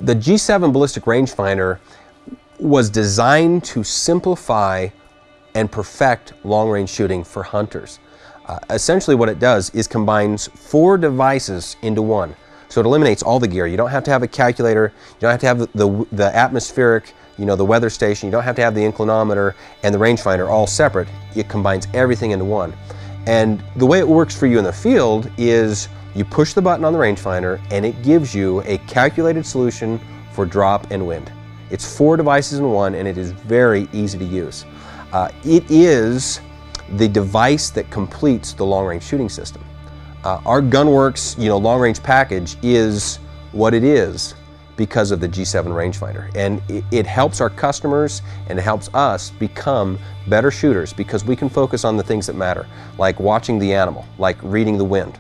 The G7 ballistic rangefinder was designed to simplify and perfect long-range shooting for hunters. Essentially what it does is combines 4 devices into one. So it eliminates all the gear. You don't have to have a calculator, you don't have to have the atmospheric, the weather station, you don't have to have the inclinometer and the rangefinder all separate. It combines everything into one. And the way it works for you in the field is you push the button on the rangefinder and it gives you a calculated solution for drop and wind. It's 4 devices in one and it is very easy to use. It is the device that completes the long-range shooting system. Our Gunwerks, long-range package is what it is because of the G7 rangefinder, and it helps our customers and it helps us become better shooters because we can focus on the things that matter, like watching the animal, like reading the wind.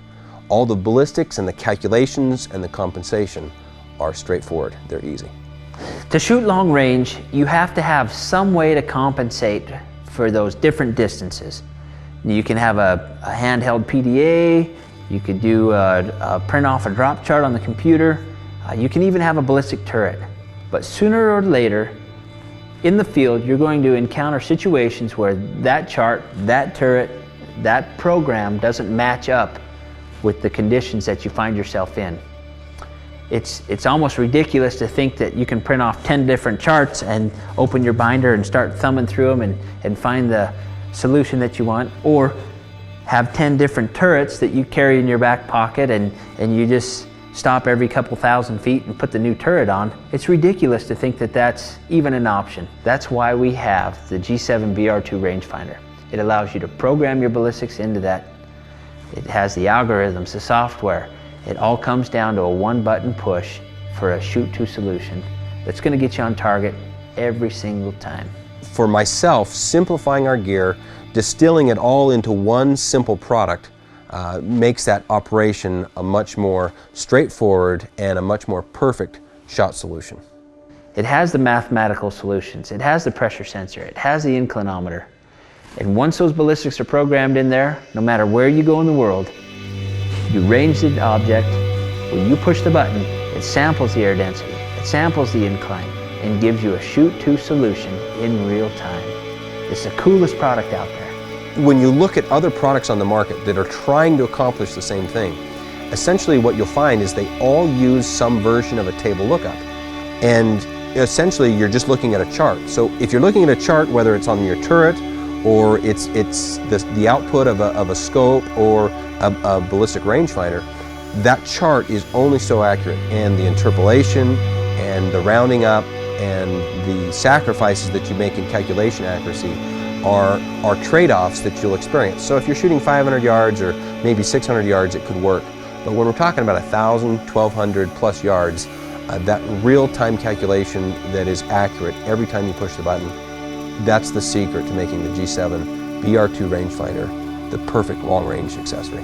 All the ballistics and the calculations and the compensation are straightforward. They're easy. To shoot long range, you have to have some way to compensate for those different distances. You can have a handheld PDA, you could do a print off a drop chart on the computer, you can even have a ballistic turret. But sooner or later, in the field, you're going to encounter situations where that chart, that turret, that program doesn't match up with the conditions that you find yourself in. It's almost ridiculous to think that you can print off 10 different charts and open your binder and start thumbing through them and find the solution that you want, or have 10 different turrets that you carry in your back pocket and you just stop every couple thousand feet and put the new turret on. It's ridiculous to think that that's even an option. That's why we have the G7 BR2 rangefinder. It allows you to program your ballistics into that. It has the algorithms, the software. It all comes down to a 1-button push for a shoot-to solution that's going to get you on target every single time. For myself, simplifying our gear, distilling it all into one simple product makes that operation a much more straightforward and a much more perfect shot solution. It has the mathematical solutions, it has the pressure sensor, it has the inclinometer. And once those ballistics are programmed in there, no matter where you go in the world, you range the object, when you push the button, it samples the air density, it samples the incline, and gives you a shoot-to solution in real time. It's the coolest product out there. When you look at other products on the market that are trying to accomplish the same thing, essentially what you'll find is they all use some version of a table lookup. And essentially you're just looking at a chart. So if you're looking at a chart, whether it's on your turret or it's the output of a scope or a ballistic rangefinder, that chart is only so accurate, and the interpolation and the rounding up and the sacrifices that you make in calculation accuracy are trade-offs that you'll experience. So if you're shooting 500 yards or maybe 600 yards, it could work. But when we're talking about 1,000, 1,200 plus yards, that real-time calculation that is accurate every time you push the button, that's the secret to making the G7 BR2 rangefinder the perfect long-range accessory.